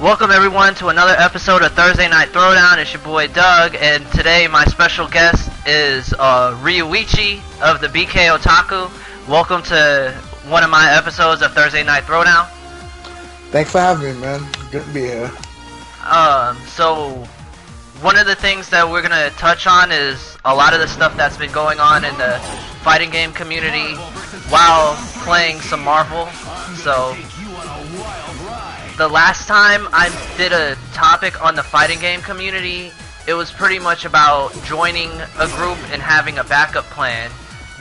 Welcome everyone to another episode of Thursday Night Throwdown. It's your boy Doug, and today my special guest is Ryuichi of the BK Otaku. Welcome to one of my episodes of Thursday Night Throwdown. Thanks for having me, man. Good to be here. So one of the things that we're gonna touch on is a lot of the stuff that's been going on in the fighting game community while playing some Marvel. So the last time I did a topic on the fighting game community, it was pretty much about joining a group and having a backup plan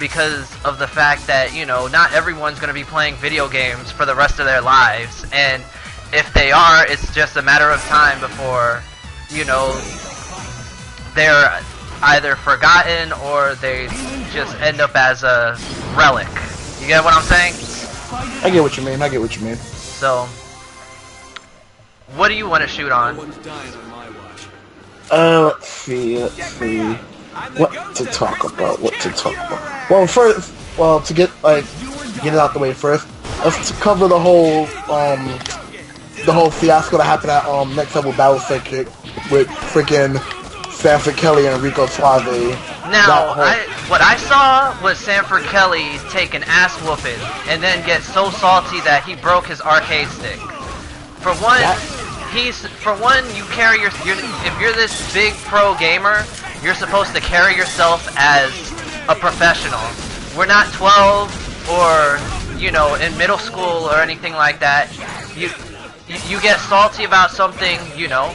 because of the fact that, you know, not everyone's going to be playing video games for the rest of their lives. And if they are, it's just a matter of time before, you know, they're either forgotten or they just end up as a relic. You get what I'm saying? I get what you mean. So what do you want to shoot on? Let's see. What to talk about? Well, first, to get it out the way first, let's cover the whole fiasco that happened at Next Level Battle Circuit with freaking Sanford Kelly and Rico Suave. Now, what I saw was Sanford Kelly take an ass whooping and then get so salty that he broke his arcade stick. For one, you carry if you're this big pro gamer, you're supposed to carry yourself as a professional. We're not 12 or, you know, in middle school or anything like that. You get salty about something, you know,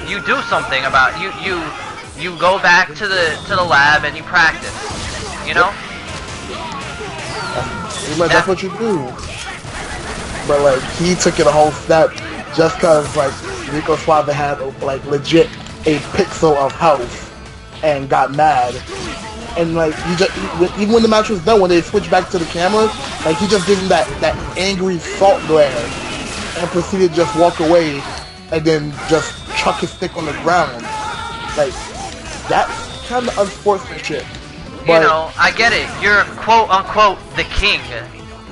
you do something about you go back to the lab and you practice, you know? That's what you do. But like, he took it a whole step just cause like Rico Suave had like legit a pixel of health and got mad. And like, even when the match was done, when they switched back to the camera, like, he just gave him that angry salt glare and proceeded to just walk away and then just chuck his stick on the ground. Like, that's kind of unfortunate shit. But, you know, I get it. You're quote unquote the king,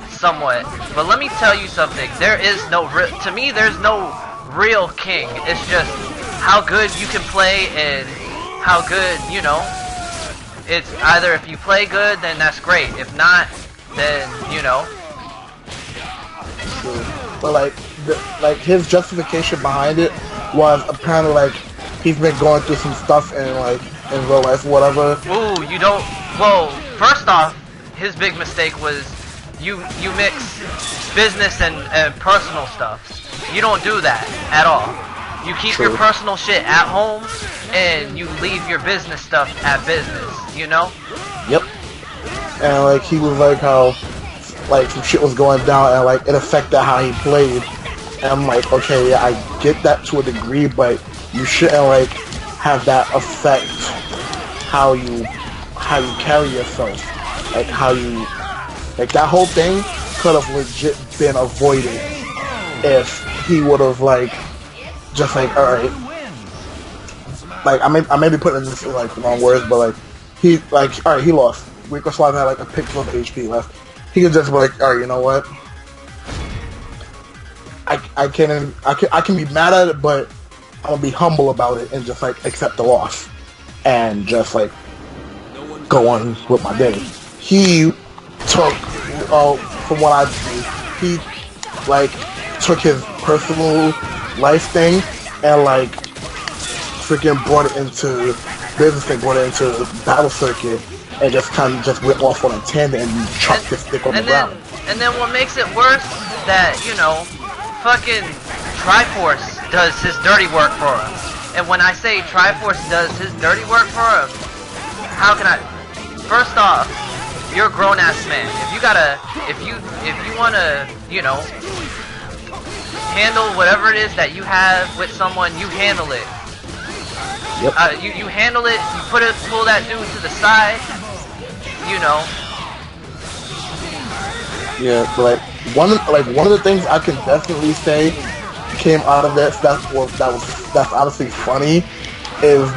somewhat. But let me tell you something. There's no real king. It's just how good you can play and how good, you know. It's either if you play good, then that's great. If not, then, you know. But like his justification behind it was apparently like he's been going through some stuff in real life, whatever. Ooh, you don't. Well, first off, his big mistake was you mix business and personal stuff. You don't do that at all. You keep your personal shit at home and you leave your business stuff at business, you know? Yep. And like, he was like how like some shit was going down and like it affected how he played. And I'm like, okay, yeah, I get that to a degree, but you shouldn't like have that affect how you carry yourself. Like how you, like, that whole thing could have legit been avoided if he would have like just like, alright, like I may be putting this in like the wrong words, but like he like, alright, he lost. Rico Suave had like a pixel of HP left. He could just be like, alright, you know what? I can be mad at it, but I'm gonna be humble about it and just like accept the loss and just like go on with my day. He took, from what I see, he like took his personal life thing and like freaking brought it into business thing, brought it into battle circuit, and just kind of just went off on a tangent and chucked his stick on the ground. And then what makes it worse that, you know, fucking Triforce does his dirty work for him. And when I say Triforce does his dirty work for him, how can I? First off, you're a grown ass man. If you wanna, you know, handle whatever it is that you have with someone, you handle it. Yep. You handle it. You pull that dude to the side. You know. Yeah, but like one of the things I can definitely say came out of that that's honestly funny is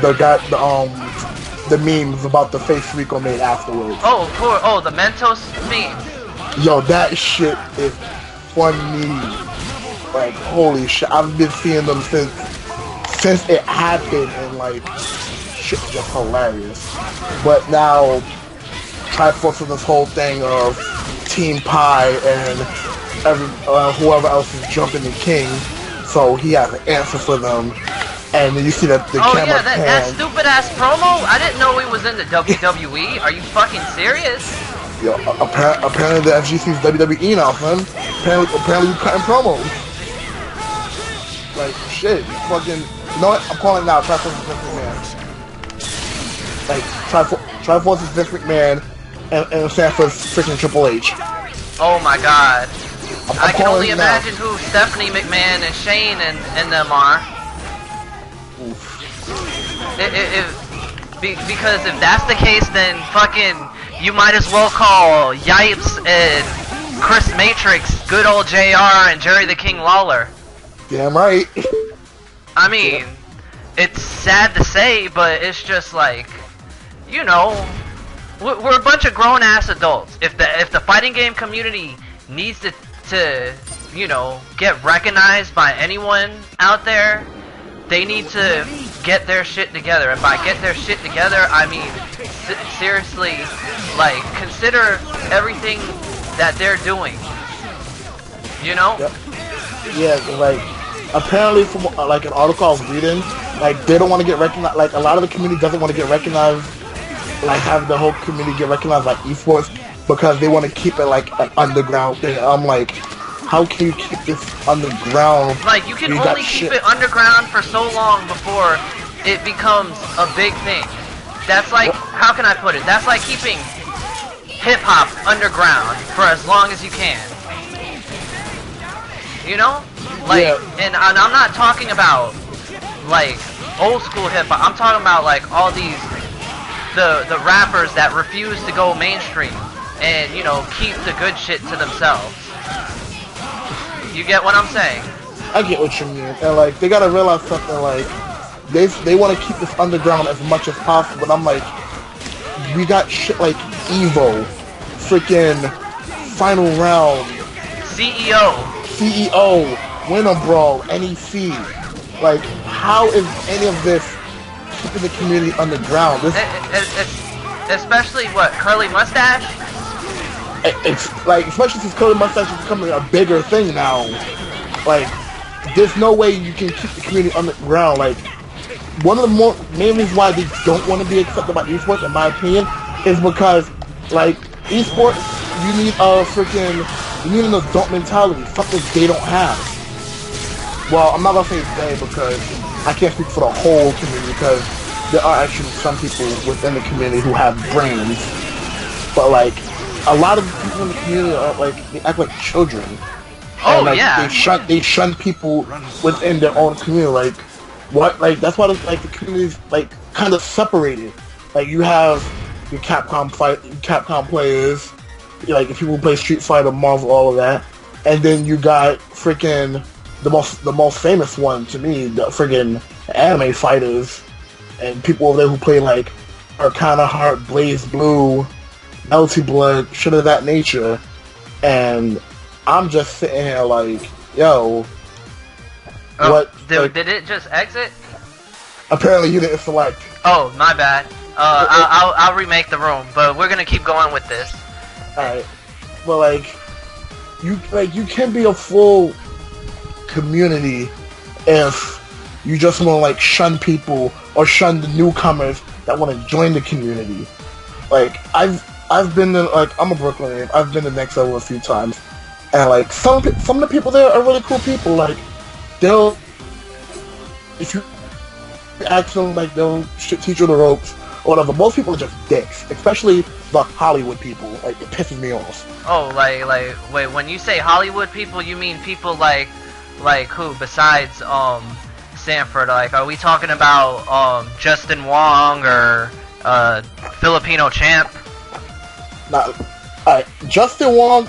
the memes about the face Rico made afterwards. Oh, poor. Oh, the Mentos meme. Yo, that shit is funny. Like, holy shit, I've been seeing them since it happened, and like, shit's just hilarious. But now, Triforce with this whole thing of Team Pie and whoever else is jumping the king, so he has an answer for them. And then you see that the camera yeah, that stupid ass promo. I didn't know he was in the WWE. Are you fucking serious? Yo, apparently the FGC's WWE now, son. Apparently you cutting promos. Like, shit, you fucking... You know what? I'm calling it now. Triforce is Vince McMahon. Like, Triforce is Vince McMahon, and Sanford's freaking Triple H. Oh my god. I can only imagine now. who Stephanie McMahon and Shane and them are. Oof. Because if that's the case, then fucking... You might as well call Yipes and Chris Matrix, good old JR, and Jerry the King Lawler. Damn right. I mean, it's sad to say, but it's just like, you know, we're a bunch of grown-ass adults. If the fighting game community needs to, you know, get recognized by anyone out there, they need to get their shit together. And by get their shit together, I mean, seriously, like, consider everything that they're doing. You know? Yep. Yeah, like, apparently from, like, an article I was reading, like, they don't want to get recognized, like, a lot of the community doesn't want to get recognized, like, have the whole community get recognized like esports, because they want to keep it, like, an underground thing. I'm like, how can you keep this underground? Like, you can only keep it underground for so long before it becomes a big thing. That's like, how can I put it? That's like keeping hip-hop underground for as long as you can. You know? Like, and I'm not talking about, like, old school hip-hop. I'm talking about, like, all these, the rappers that refuse to go mainstream and, you know, keep the good shit to themselves. You get what I'm saying? I get what you mean. And, like, they gotta realize something, like, they want to keep this underground as much as possible, but I'm like, we got shit like Evo, freaking Final Round, CEO, Winter Brawl, NEC. Like, how is any of this keeping the community underground? This, especially what, Curly Mustache? It's like, especially since Curly Mustache is becoming a bigger thing now. Like, there's no way you can keep the community underground. Like, one of the main reasons why they don't want to be accepted by esports, in my opinion, is because, like, esports, you need an adult mentality, something they don't have. Well, I'm not gonna say they, because I can't speak for the whole community, because there are actually some people within the community who have brains, but, like, a lot of people in the community are, like, they act like children. Oh, and, like, yeah. They shun people within their own community. Like, what? Like, that's why, like, the community's, like, kind of separated. Like, you have your Capcom players, like, the people who play Street Fighter, Marvel, all of that, and then you got freaking the most famous one to me, the freaking anime fighters, and people over there who play, like, Arcana Heart, Blaze Blue, Melty Blood, shit of that nature, and I'm just sitting here like, yo, what? Did it just exit? Apparently you didn't select. Oh, my bad. I'll remake the room, but we're gonna keep going with this. Alright, but you can be a full community if you just want to, like, shun people or shun the newcomers that want to join the community. Like, I've been to, like, I'm a Brooklynian. I've been to Next Level a few times, and, like, some of the people there are really cool people. Like, if you ask them, like, they'll teach you the ropes or whatever. Most people are just dicks, especially the Hollywood people. Like, it pisses me off. Oh, wait, when you say Hollywood people, you mean people like who besides Sanford? Like, are we talking about Justin Wong or Filipino Champ? Nah, alright, Justin Wong,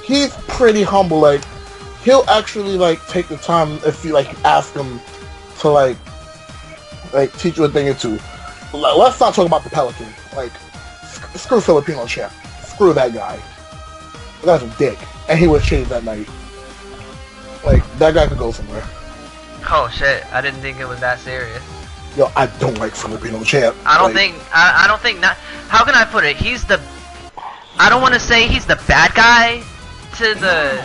he's pretty humble. Like, he'll actually, like, take the time if you, like, ask him to, like teach you a thing or two. Let's not talk about the Pelican. Like, screw Filipino Champ. Screw that guy. That guy's a dick. and he was changed that night. Like, that guy could go somewhere. Oh shit! I didn't think it was that serious. Yo, I don't like Filipino champ. I don't think. I don't think. Not. How can I put it? He's the. I don't want to say he's the bad guy to the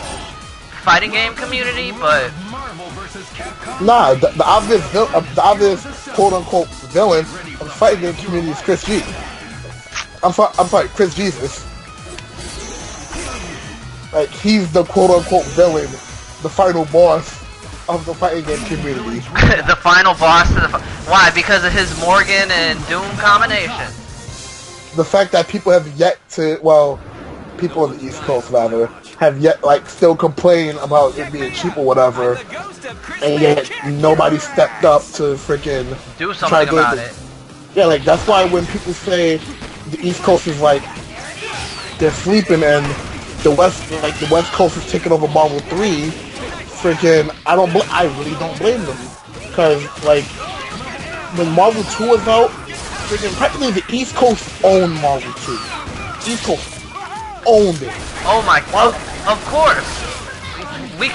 fighting game community, but nah, the obvious quote unquote villain of the fighting game community is Chris G. I'm sorry, Chris Jesus. Like, he's the quote unquote villain, the final boss of the fighting game community. The final boss to the. Why? Because of his Morgan and Doom combination. The fact that people have yet to, well, people on the East Coast rather, have yet, like, still complain about it being cheap or whatever, and yet nobody stepped up to freaking do something about it. Yeah, like, that's why when people say the East Coast is like they're sleeping and the West Coast is taking over Marvel 3, freaking, I really don't blame them, because like when Marvel 2 was out, freaking practically the East Coast owned Marvel 2. East Coast owned it. Oh my god! Of course, we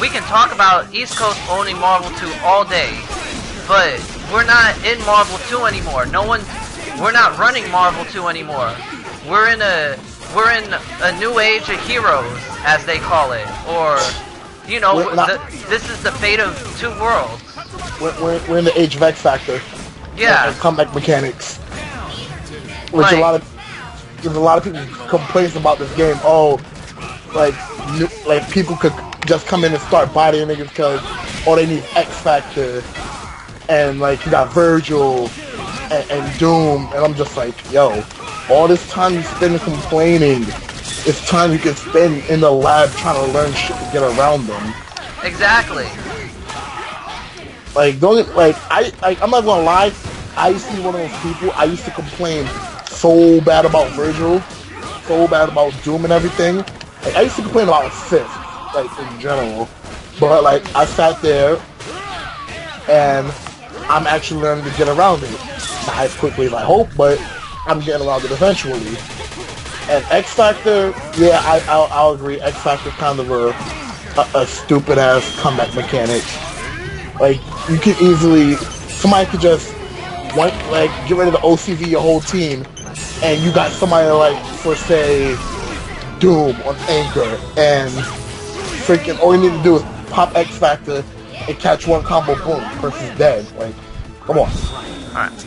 can talk about East Coast owning Marvel 2 all day, but we're not in Marvel 2 anymore. We're not running Marvel 2 anymore. We're in a new age of heroes, as they call it, or you know, this is the fate of two worlds. We're in the age of X Factor. Yeah. And comeback mechanics. Which there's a lot of people complaints about this game. Oh, like people could just come in and start bodying niggas because all they need X Factor, and like you got Virgil and Doom, and I'm just like, yo, all this time you spend complaining, it's time you can spend in the lab trying to learn shit to get around them. Exactly. Like, I'm not gonna lie, I used to be one of those people. I used to complain so bad about Virgil, so bad about Doom and everything. Like, I used to complain about Sith, like, in general. But, like, I sat there, and I'm actually learning to get around it. Not as quickly as I hope, but I'm getting around it eventually. And X Factor, yeah, I'll agree, X Factor's kind of a stupid-ass comeback mechanic. Like, you could easily, somebody could just, get rid of the OCV, your whole team, and you got somebody like, for say, Doom on Anchor, and freaking, all you need to do is pop X Factor and catch one combo, boom, person's dead. Like, come on. Alright.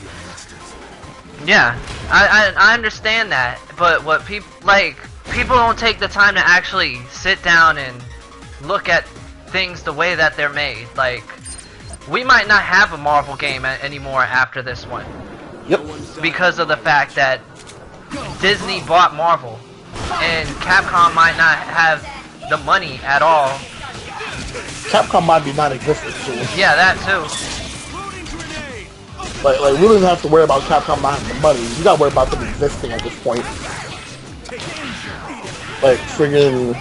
Yeah, I understand that, but what people don't take the time to actually sit down and look at things the way that they're made. Like, we might not have a Marvel game anymore after this one. Yep. Because of the fact that Disney bought Marvel, and Capcom might not have the money at all. Capcom might be non-existent too. Yeah, that too. Like we don't even have to worry about Capcom not having the money. You gotta worry about them existing at this point. Like, friggin'...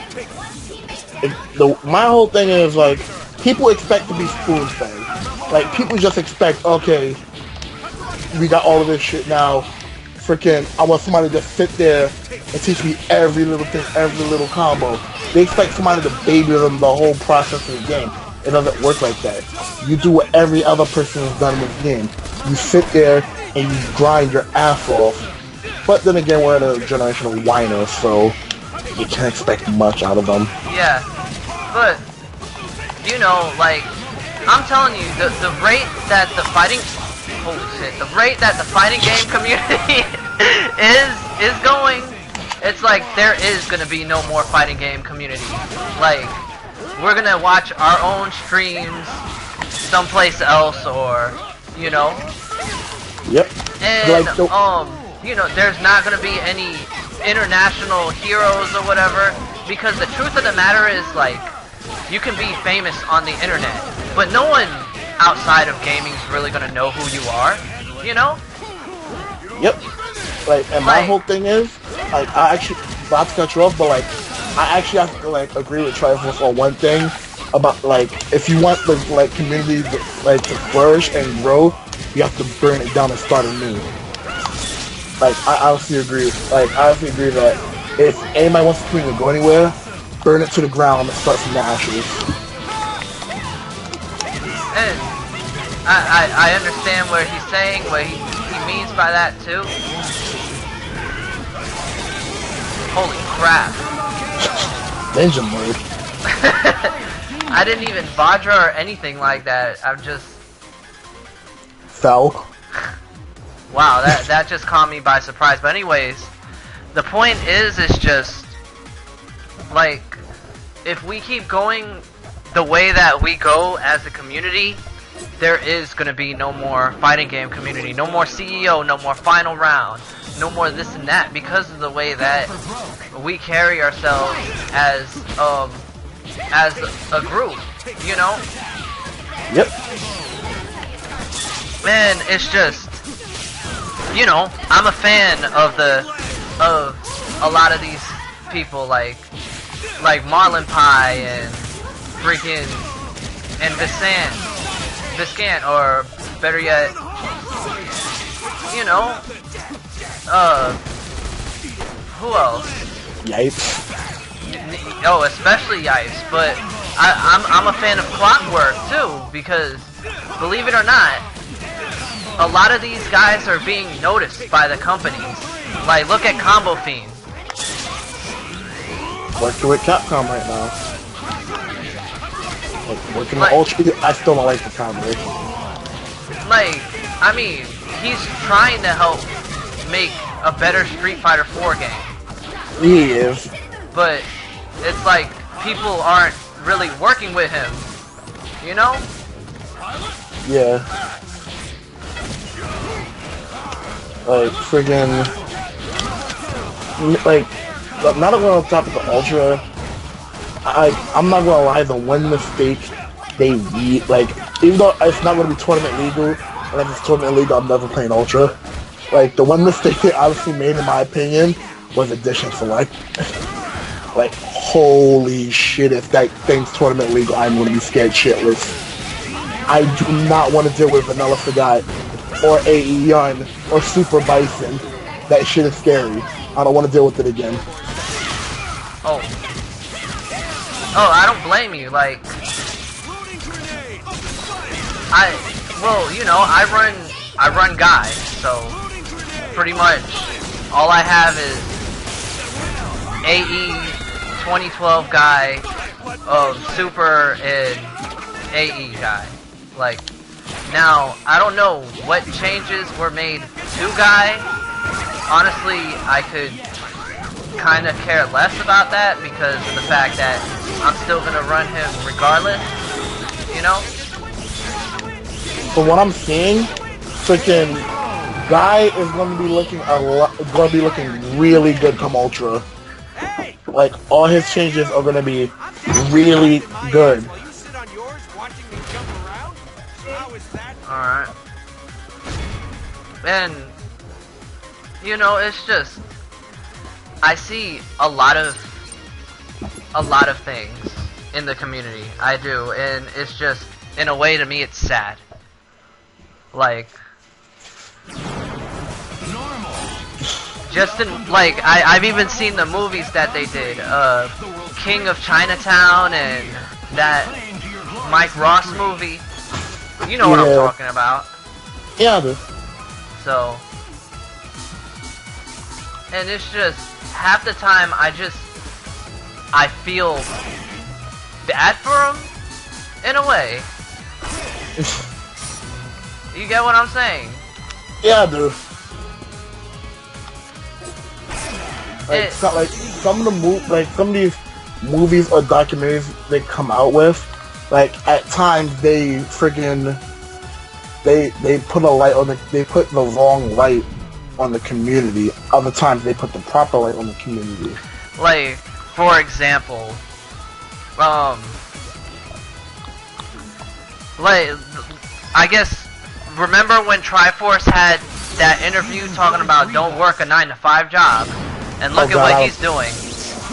my whole thing is, like, people expect to be spoon-fed. Like, people just expect, okay, we got all of this shit now. Freaking, I want somebody to just sit there and teach me every little thing, every little combo. They expect somebody to baby them the whole process of the game. It doesn't work like that. You do what every other person has done in this game. You sit there and you grind your ass off. But then again, we're in a generation of whiners, so you can't expect much out of them. Yeah, but, you know, like, I'm telling you, the rate that the fighting... Holy shit, the rate that the fighting game community is going, it's like there is gonna be no more fighting game community. Like, we're gonna watch our own streams someplace else, or, you know. Yep. And, you know, there's not gonna be any international heroes or whatever, because the truth of the matter is, like, you can be famous on the internet, but no one outside of gaming is really gonna know who you are, you know? Yep. Like, and my whole thing is, like, I actually, not to cut you off, but like, I actually have to, like, agree with Triforce on one thing about, like, if you want the, like, community to, like, to flourish and grow, you have to burn it down and start anew. Like, I honestly agree. Like, I honestly agree that if anybody wants the community to go anywhere, burn it to the ground and start from the ashes. And I understand what he's saying, what he means by that too. Holy crap. Ninja mode. I didn't even Vajra or anything like that. I'm just... Fell. Wow, that just caught me by surprise. But anyways, the point is, it's just... Like, if we keep going the way that we go as a community, there is going to be no more fighting game community, no more CEO, no more final round, no more this and that, because of the way that we carry ourselves as a group, you know? Yep. Man, it's just, you know, I'm a fan of a lot of these people, like Marlon Pie and freaking and Viscant, or better yet, you know, who else? Yipes. Oh, especially Yipes, but I'm a fan of Clockwork too, because believe it or not, a lot of these guys are being noticed by the companies. Like, look at Combo Fiend. Working with Capcom right now. Like, working with Ultra, I still don't like the combo. Like, I mean, he's trying to help make a better Street Fighter 4 game. He is. But it's like people aren't really working with him, you know? Yeah. Like, friggin'... Like, now that we're on top of the Ultra, I'm not gonna lie, the one mistake they beat, like, even though it's not gonna be tournament legal, and if it's tournament legal, I'm never playing Ultra. Like, the one mistake they obviously made, in my opinion, was Edition Select. Like, holy shit, if that thing's tournament legal, I'm gonna be scared shitless. I do not want to deal with Vanilla Sagat, or AE Yun, or Super Bison. That shit is scary. I don't want to deal with it again. Oh, I don't blame you, like, well, you know, I run guys, so pretty much all I have is AE 2012 guy of Super and AE guy. Like, now, I don't know what changes were made to guy. Honestly, I could kind of care less about that because of the fact that I'm still gonna run him regardless, you know? From what I'm seeing, freaking Guy is going to be looking really good come Ultra. Like, all his changes are going to be really good. Alright. And, you know, it's just, I see a lot of things in the community. I do, and it's just, in a way, to me, it's sad. Like, just in, like, I've even seen the movies that they did, King of Chinatown and that Mike Ross movie. You know what I'm talking about. Yeah, I do. So, and it's just, half the time I feel bad for him, in a way. You get what I'm saying? Yeah, I do. Like, some of these movies or documentaries they come out with, like, at times they friggin' they put the wrong light on the community. Other times they put the proper light on the community. Like, for example, like, I guess, remember when Triforce had that interview talking about don't work a 9-to-5 job? And look at what he's doing.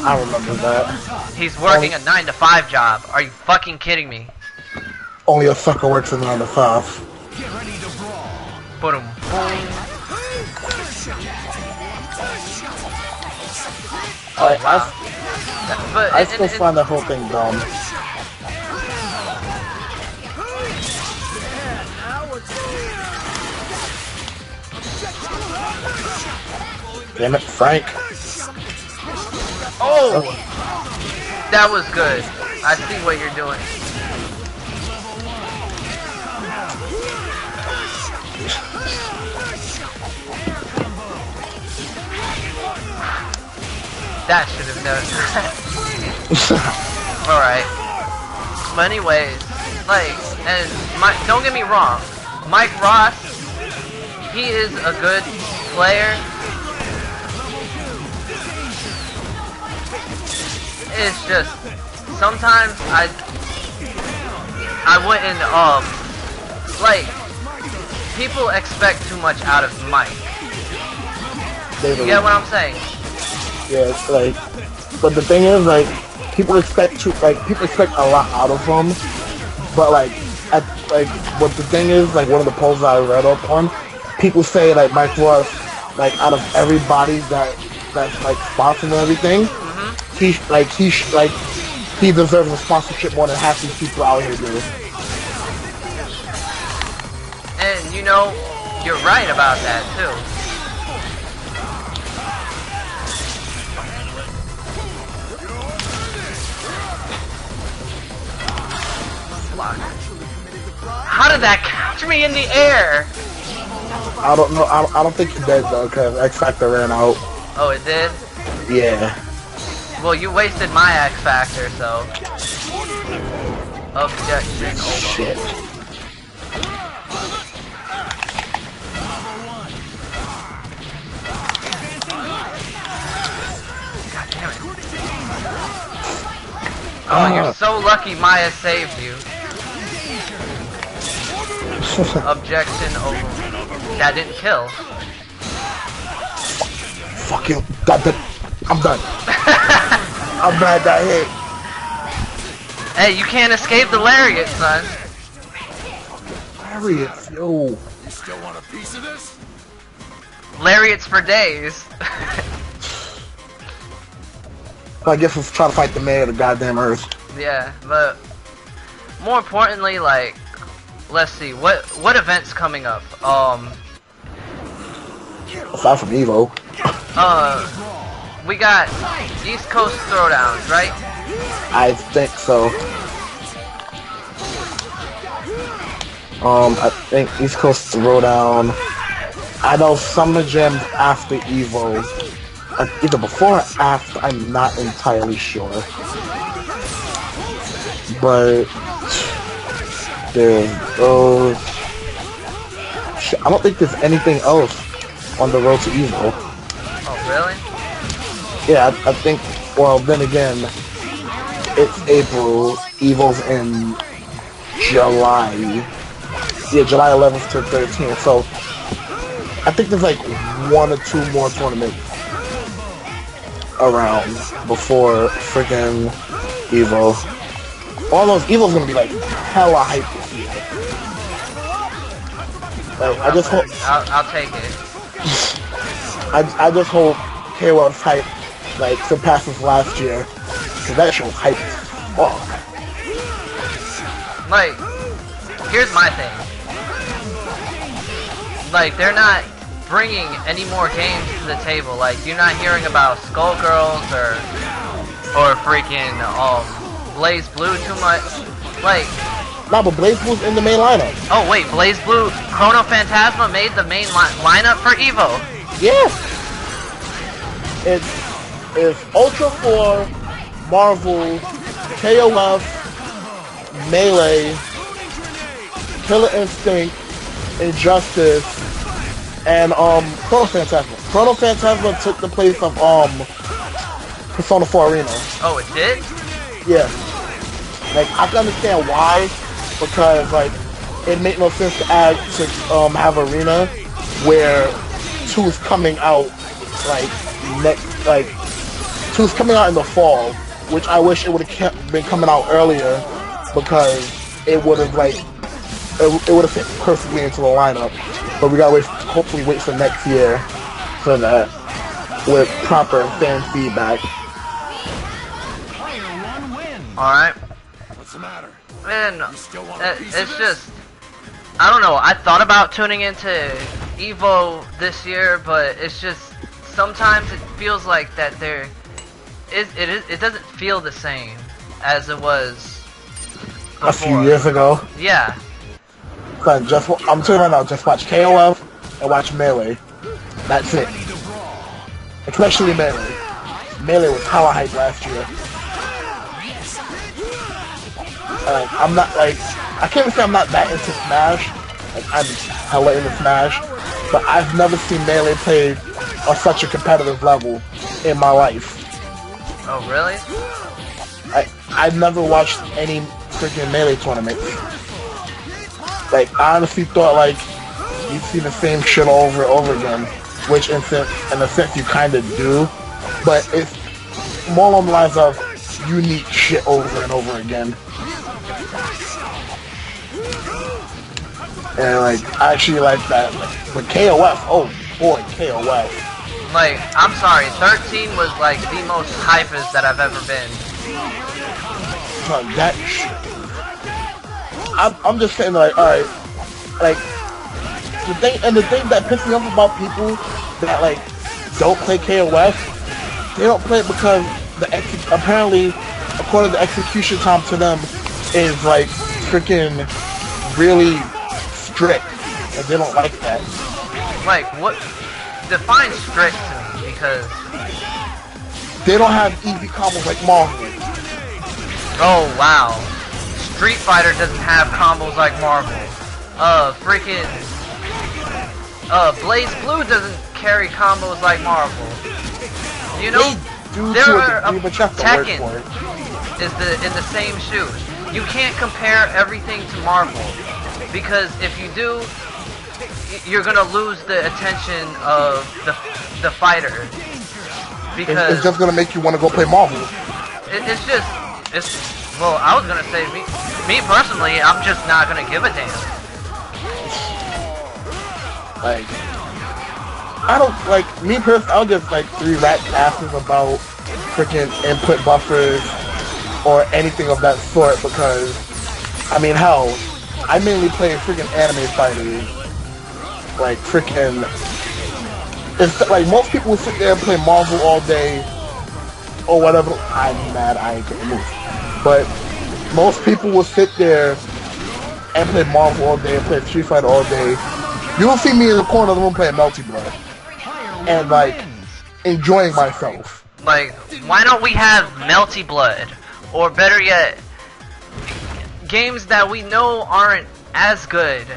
I remember that. He's working a 9-to-5 job. Are you fucking kidding me? Only a sucker works a 9-to-5. Get ready to brawl. Put him. But I still find the whole thing dumb. Damn it, Frank. Oh! That was good. I see what you're doing. That should have known. Alright. But anyways, like, and don't get me wrong, Mike Ross, he is a good player. It's just sometimes I wouldn't like, people expect too much out of Mike. You get what I'm saying? Yeah, it's like, but the thing is, like, people expect a lot out of him, but like, what the thing is, like, one of the polls I read up on, people say like Mike Ross, like, out of everybody that's like sponsored and everything, he deserves a sponsorship more than half these people out here do. And you know, you're right about that too. How did that catch me in the air? I don't know. I don't think it did though, because X Factor ran out. Oh, it did? Yeah. Well, you wasted my X Factor, so. Objection. Shit. God damn it. Oh, you're so lucky Maya saved you. Objection over. That didn't kill. Fuck you. I'm done. I'm mad that hit. Hey, you can't escape the lariat, son. Lariat, yo. You still want a piece of this? Lariats for days. I guess let's try to fight the mayor of the goddamn earth. Yeah, but more importantly, like, let's see, what event's coming up? Aside from Evo. We got East Coast Throwdowns, right? I think so. I think East Coast Throwdown. I know Summer Jam after Evo. Either before or after, I'm not entirely sure. But there's those. I don't think there's anything else on the road to Evo. Oh, really? Yeah, I think, well, then again, it's April, Evo's in July. Yeah, July 11th to 13th, so I think there's like 1 or 2 more tournaments around before freaking Evo. Almost, Evo's gonna be like hella hype this year. Like, I just hope... I'll take it. I just hope KO's hype like surpasses last year, because that shit was hype as fuck. Like, here's my thing. Like, they're not bringing any more games to the table. Like, you're not hearing about Skullgirls or freaking Blaze Blue too much. Like, nah, but Blaze Blue's in the main lineup. Oh wait, Blaze Blue, Chrono Phantasma made the main lineup for Evo. Yeah. It's Ultra 4, Marvel, KOF, Melee, Killer Instinct, Injustice, and Chrono Phantasma. Chrono Phantasma took the place of Persona 4 Arena. Oh, it did? Yeah. Like, I can understand why, because like it made no sense to add to have Arena where 2's coming out like next, like 2's coming out in the fall, which I wish it would have been coming out earlier, because it would have like it would have fit perfectly into the lineup. But we gotta hopefully wait for next year for that with proper fan feedback. Alright? What's the matter? And You still want a piece of it's this? just, I don't know, I thought about tuning into Evo this year, but it's just, sometimes it feels like that it doesn't feel the same as it was before. A few years ago. Yeah. I'm telling you right now, just watch KOF and watch Melee. That's it. Especially Melee. Melee was hella hype last year. I'm not like, I can't even say I'm not that into Smash. Like, I'm hella into Smash, but I've never seen Melee played on such a competitive level in my life. Oh, really? I've never watched any freaking Melee tournaments. Like, I honestly thought, like, you'd see the same shit over and over again, which in a sense you kind of do, but it's more along the lines of unique shit over and over again. And, like, I actually like that. Like, but KOF, oh boy, KOF. Like, I'm sorry, 13 was like the most hypest that I've ever been. That shit. I'm just saying, like, alright, like, the thing that pisses me off about people that, like, don't play KOF, they don't play it because apparently, according to execution time to them, is, like, freaking really strict, and they don't like that. Like, what? Define strict to me, because they don't have easy combos like Marvel. Oh, wow. Street Fighter doesn't have combos like Marvel. Freaking... Blaze Blue doesn't carry combos like Marvel. You know, there are Tekken is in the same shoes. You can't compare everything to Marvel, because if you do, you're gonna lose the attention of the fighter. Because it's just gonna make you want to go play Marvel. Well, I was gonna say, me personally, I'm just not gonna give a damn. Like, I don't, like, me personally, I'll just, like, 3 rat asses about freaking input buffers or anything of that sort, because, I mean, hell, I mainly play freaking anime fighters. Like, freaking, it's like, most people will sit there and play Marvel all day, or whatever. I'm mad, I ain't gonna move. But most people will sit there and play Marvel all day, and play Street Fighter all day. You'll see me in the corner of the room playing Melty Blood, and, like, enjoying myself. Like, why don't we have Melty Blood? Or better yet, games that we know aren't as good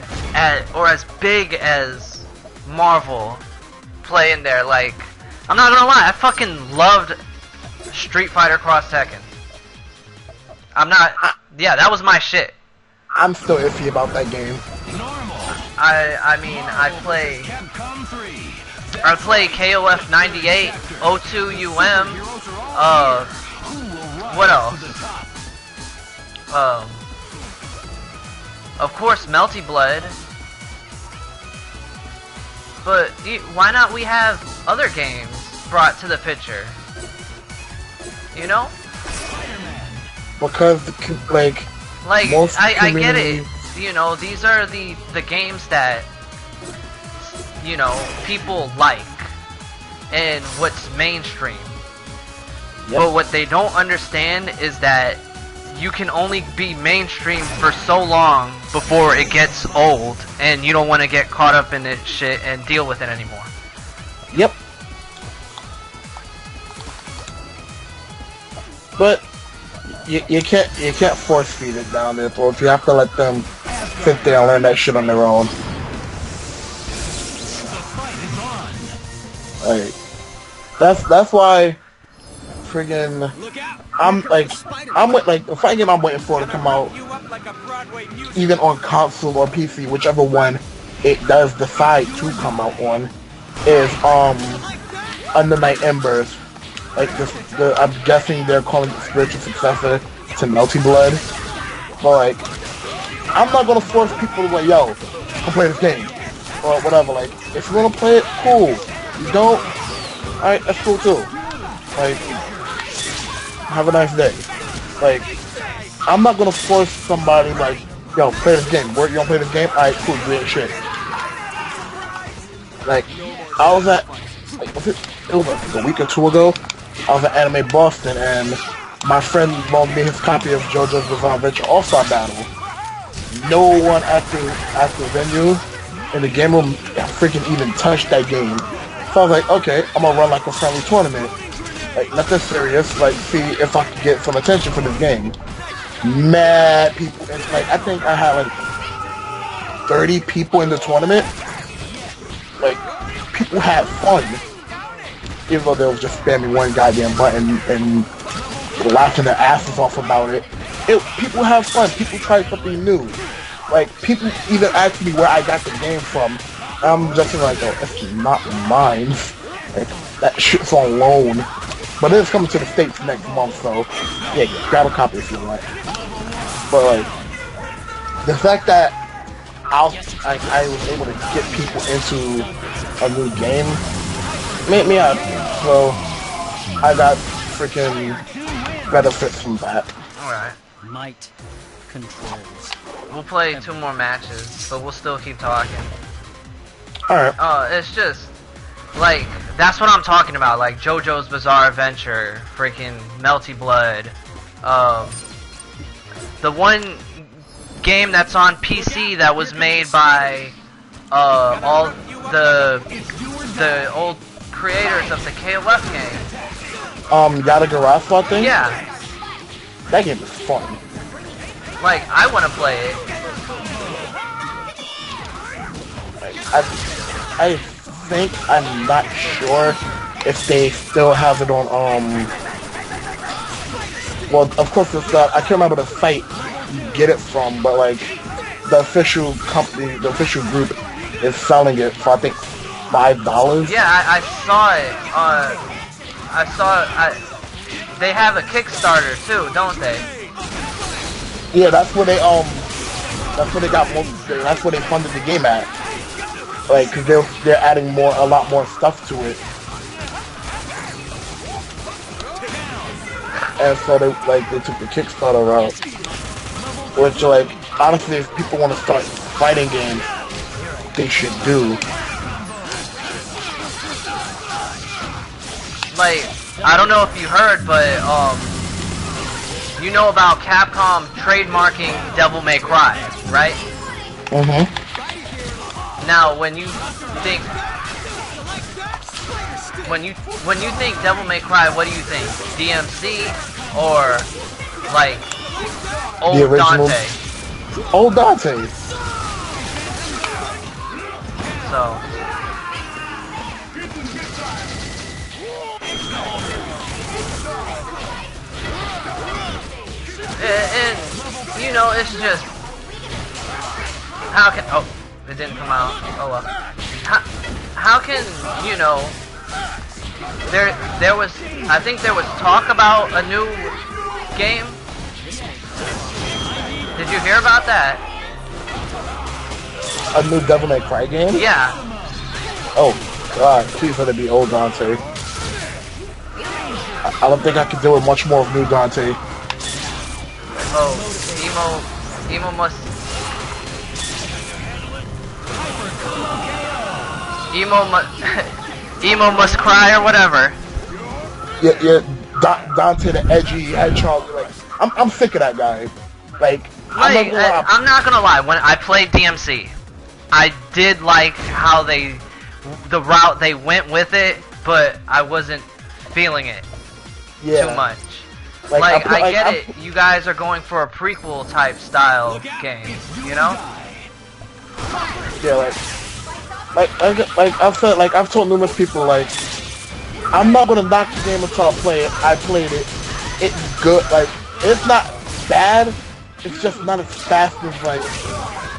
or as big as Marvel play in there. Like, I'm not gonna lie, I fucking loved Street Fighter Cross Tekken. Yeah, that was my shit. I'm still iffy about that game. I mean, I play KOF 98, O2 UM, what else? Of course, Melty Blood. But why not we have other games brought to the picture? You know? Because, like most I get it. You know, these are the games that, you know, people like and what's mainstream. Yep. But what they don't understand is that you can only be mainstream for so long before it gets old and you don't want to get caught up in it shit and deal with it anymore. Yep. But you can't force feed it down there, folks. You have to let them sit there and learn that shit on their own. Like, that's why friggin' the fighting game I'm waiting for to come out, even on console or PC, whichever one it does decide to come out on, is Under Night Embers. Like, I'm guessing they're calling it the spiritual successor to Melty Blood. But, like, I'm not gonna force people to, like, yo, go play this game. Or whatever. Like, if you wanna play it, cool. You don't, alright, that's cool too. Like, have a nice day. Like, I'm not gonna force somebody like, yo, play this game. You don't play this game? Alright, cool, great shit. Like, I was at, like, it was like a week or two ago. I was at Anime Boston, and my friend loaned me his copy of JoJo's Bizarre Adventure All-Star Battle. No one at the venue in the game room freaking even touched that game. So I was like, okay, I'm gonna run like a friendly tournament. Like, nothing serious, like, see if I can get some attention for this game. Mad people, and like, I think I had like 30 people in the tournament. Like, people had fun. Even though they was just spamming one goddamn button and laughing their asses off about it. People have fun, people try something new. Like, people even ask me where I got the game from. I'm just like, oh, it's not mine. Like, that shit's on loan. But it's coming to the States next month, so yeah, grab a copy if you want. But like, the fact that I was able to get people into a new game made me happy. So I got freaking benefits from that. Alright. Might controls. We'll play 2 more matches, but we'll still keep talking. Alright. It's just, like, that's what I'm talking about, like JoJo's Bizarre Adventure, freaking Melty Blood, the one game that's on PC that was made by, all the old creators of the KOF game. Yada Garafa thing? Yeah. That game is fun. Like, I want to play it. I think, I'm not sure if they still have it on, well, of course it's not, I can't remember the site you get it from, but like, the official company, the official group is selling it for, I think, $5. Yeah, I saw it. They have a Kickstarter too, don't they? Yeah, that's where they got most, that's where they funded the game at. Like, cause they're adding a lot more stuff to it. And so they took the Kickstarter route. Which, like, honestly, if people want to start fighting games, they should do. Like, I don't know if you heard, but, you know about Capcom trademarking Devil May Cry, right? Mm-hmm. Now, when you think Devil May Cry, what do you think? DMC or like old The original Dante? Old Dante. So and you know, it's just how can it didn't come out. Oh well. How can, you know, there was, I think there was talk about a new game. Did you hear about that? A new Devil May Cry game? Yeah. Oh god, please let it be old Dante. I don't think I can deal with much more of new Dante. Oh, Emo must. Emo must cry or whatever. Yeah, Dante the edgy hedgehog. Like, I'm sick of that guy. Like, I'm not gonna lie. When I played DMC, I did like how the route they went with it, but I wasn't feeling it too much. Like, I get it. You guys are going for a prequel type style game, you know? Yeah, I've told numerous people, like, I'm not gonna knock the game until I play it. I played it. It's good. Like, it's not bad. It's just not as fast as, like,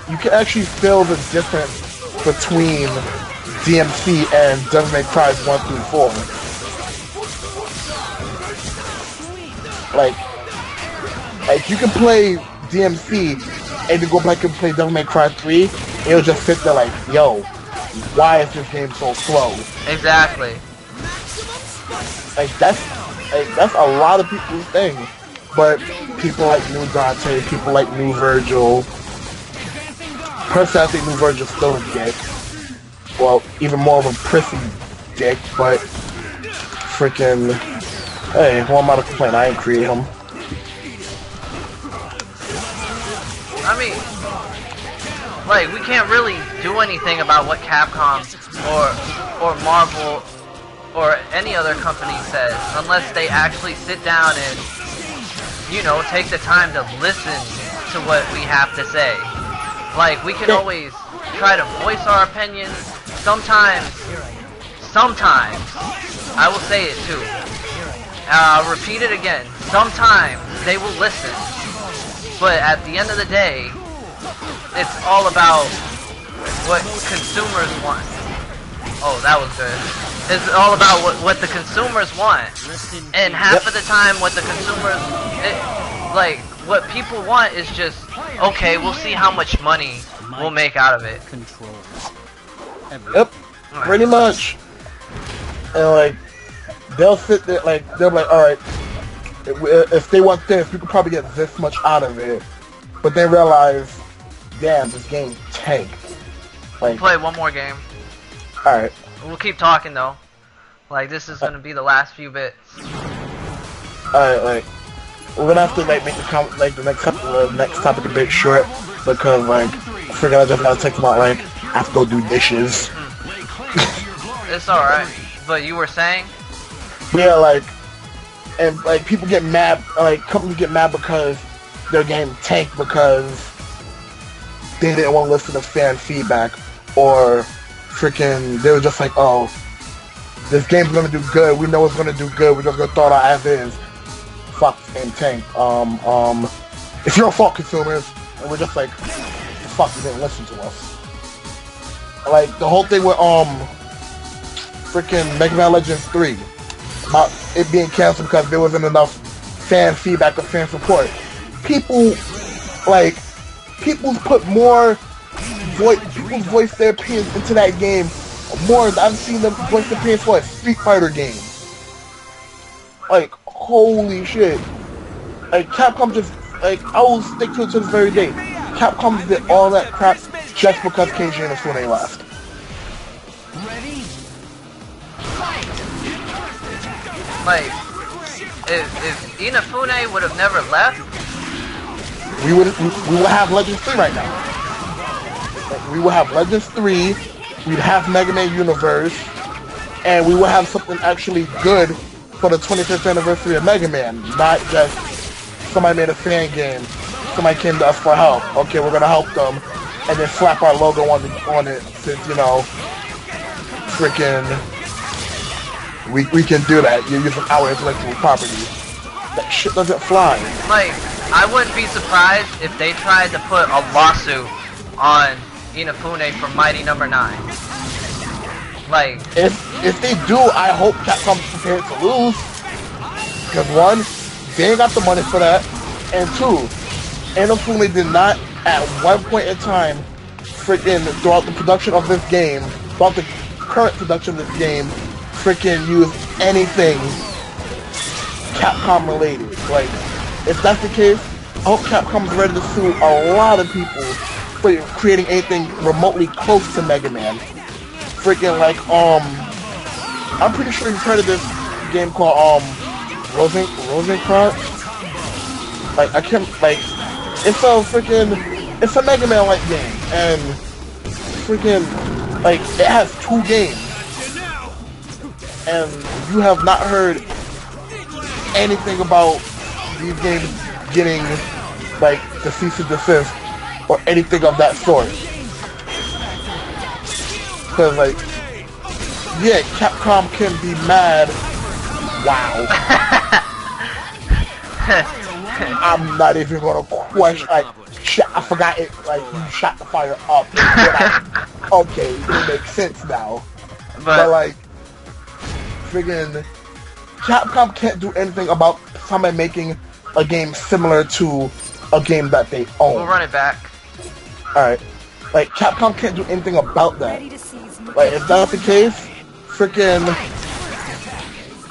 you can actually feel the difference between DMC and Devil May Cry 1 through 4. Like you can play DMC and then go back and play Devil May Cry 3, it'll just sit there like, yo, why is this game so slow? Exactly. Like that's a lot of people's thing. but people like New Dante, people like New Virgil. Personally, I think New Virgil's still a dick. Well, even more of a prissy dick, but freaking, hey, who am I to complain? I ain't create him. I mean, like, we can't really do anything about what Capcom or Marvel or any other company says unless they actually sit down and, you know, take the time to listen to what we have to say. Like, we can always try to voice our opinions. Sometimes, I will say it too. I'll repeat it again. Sometimes they will listen. But at the end of the day, it's all about what consumers want. Oh, that was good. It's all about what the consumers want. And half of the time what the consumers, like, what people want is just, okay, we'll see how much money we'll make out of it. Yep, pretty much. And like, they'll sit there, like, they'll be like, alright, if they want this, we could probably get this much out of it. But they realize, damn, this game tanked. Like, Play one more game. Alright. We'll keep talking though. Like, this is gonna be the last few bits. Alright, like, we're gonna have to like make the next topic a bit short because like I figured I just gotta take them out, like I have to go do dishes. It's alright. But you were saying? Yeah, like, and like people get mad, like companies get mad because their game tanked because they didn't want to listen to fan feedback, or freaking they were just like, oh, this game's gonna do good, we know it's gonna do good, we're just gonna throw it out as is. Fuck and tank. It's your fault, consumers, and we're just like, fuck, you didn't listen to us. Like the whole thing with freaking Mega Man Legends 3 about it being canceled because there wasn't enough fan feedback or fan support. People put more people voice their opinions into that game more than I've seen them voice their opinions for a Street Fighter game. Like, holy shit. Like, Capcom just, like, I will stick to it to this very day. Capcom did all that crap just because Keiji and Inafune left. Like, if Inafune would have never left, we would have Legends 3 right now. Like, we would have Legends 3, we'd have Mega Man Universe, and we would have something actually good for the 25th anniversary of Mega Man, not just somebody made a fan game, somebody came to us for help, okay, we're gonna help them, and then slap our logo on it, since, you know, freaking, we can do that, you're using our intellectual property. That shit doesn't fly. like, I wouldn't be surprised if they tried to put a lawsuit on Inafune for Mighty Number 9. Like, if they do, I hope Capcom's prepared to lose. Because one, they ain't got the money for that, and two, Inafune did not at one point in time, freaking throughout the production of this game, throughout the current production of this game, freaking use anything Capcom related. Like, if that's the case, I hope Capcom's ready to sue a lot of people for creating anything remotely close to Mega Man. Freaking like I'm pretty sure you've heard of this game called Rosencrantz. Like I can't like it's a Mega Man like game, and freaking like it has 2 games, and you have not heard anything about these games getting like the cease and desist or anything of that sort. Because, like, yeah, Capcom can be mad. Wow. I'm not even gonna question. Like, I forgot it. Like, you shot the fire up. Okay, it makes sense now. But like, friggin', Capcom can't do anything about somebody making a game similar to a game that they own. we'll run it back. Alright. Like, Capcom can't do anything about that. Like, if that's the case, freaking,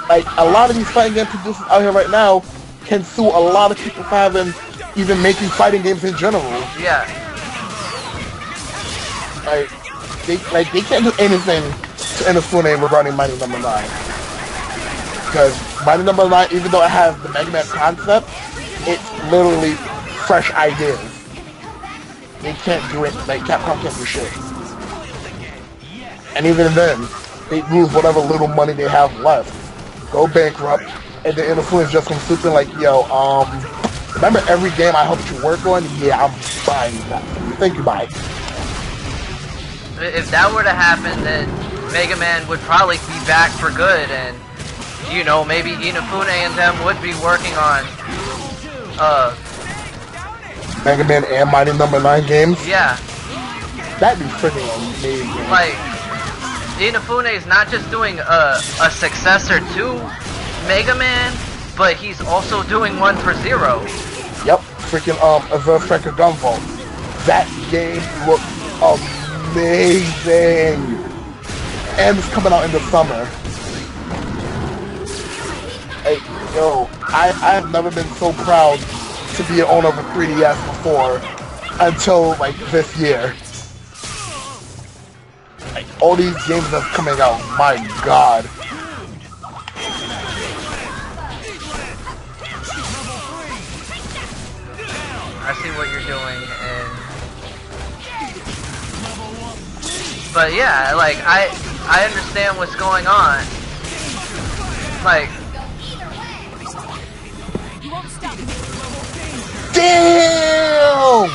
like, a lot of these fighting game producers out here right now can sue a lot of people for having even making fighting games in general. Yeah. They can't do anything to Inafune regarding Mighty Number 9. Because Mighty Number 9, even though it has the Mega Man concept, it's literally fresh ideas. They can't do it, like Capcom can't do shit. And even then, they lose whatever little money they have left. Go bankrupt, and then Inafune just comes swooping like, yo, remember every game I helped you work on? Yeah, I'm buying that. Thank you, bye. If that were to happen, then Mega Man would probably be back for good, and you know, maybe Inafune and them would be working on Mega Man and Mighty Number 9 games? Yeah. That'd be freaking amazing. Like, Inafune is not just doing a successor to Mega Man, but he's also doing one for Zero. Yep, freaking Reverse Striker Gunvolt. That game looks amazing. And it's coming out in the summer. Hey, yo, I have never been so proud to be an owner of a 3DS before until like this year. Like, all these games that's coming out, my god. I see what you're doing, but yeah, like I understand what's going on. Like, damn!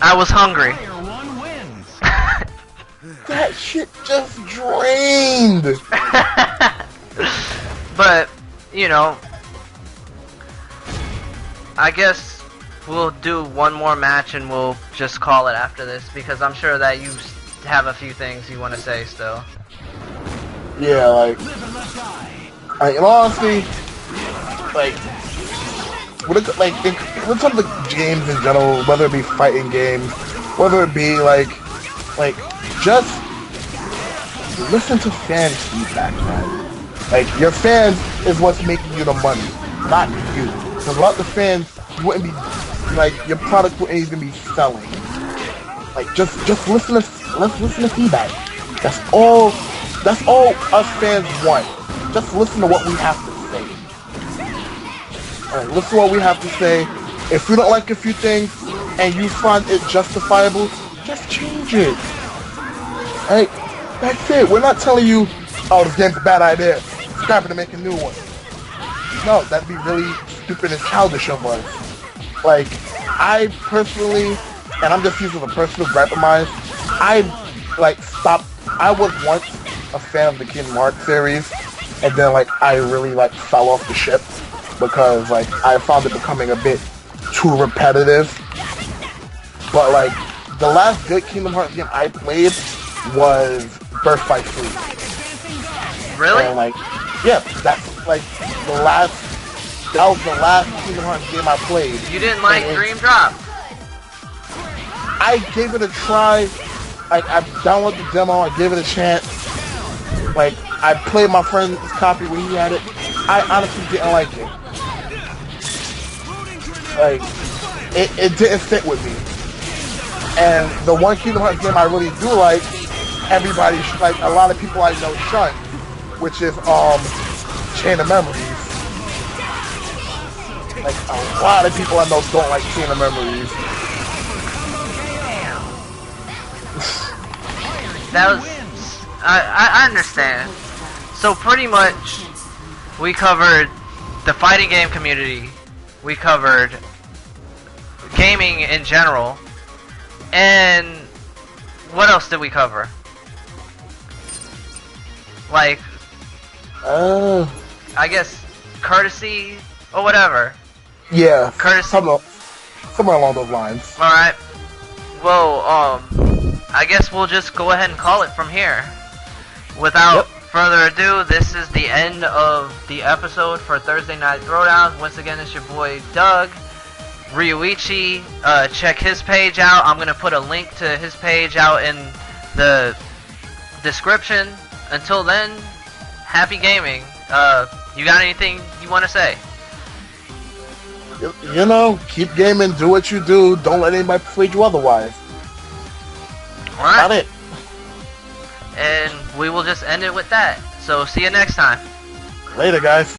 I was hungry. That shit just drained. But, you know, I guess we'll do one more match and we'll just call it after this, because I'm sure that you have a few things you want to say still. Yeah, like in all honesty, with some of the games in general, whether it be fighting games, whether it be like just listen to fan feedback, man. Like, your fans is what's making you the money, not you. Because without the fans, you wouldn't be, like, your product wouldn't even be selling. Like, just listen to feedback. That's all us fans want. Just listen to what we have to say. Alright, listen to what we have to say. If you don't like a few things and you find it justifiable, just change it. Alright, that's it. We're not telling you, oh, this game's a bad idea, scrap it and make a new one. No, that'd be really stupid and childish of us. Like, I personally, and I'm just using a personal gripe of mine, I was once a fan of the Kingdom Hearts series, and then I really fell off the ship because I found it becoming a bit too repetitive. But the last good Kingdom Hearts game I played was Birth by Sleep. Really? And yeah, that's that was the last Kingdom Hearts game I played. You didn't like Dream Drop? I gave it a try. I downloaded the demo. I gave it a chance. I played my friend's copy when he had it. I honestly didn't like it. It didn't fit with me. And the one Kingdom Hearts game I really do like, everybody, a lot of people I know shun, which is Chain of Memories. A lot of people I know don't like Chain of Memories. That was... I understand. So pretty much, we covered the fighting game community, we covered gaming in general, and what else did we cover? I guess courtesy or whatever. Yeah, courtesy. Somewhere along those lines. Alright. Well, I guess we'll just go ahead and call it from here. Without further ado, this is the end of the episode for Thursday Night Throwdown. Once again, it's your boy Doug. Ryuichi, check his page out. I'm going to put a link to his page out in the description. Until then, happy gaming. You got anything you want to say? You know, keep gaming, do what you do, don't let anybody persuade you otherwise. Alright. Got it. And we will just end it with that. So see you next time. Later, guys.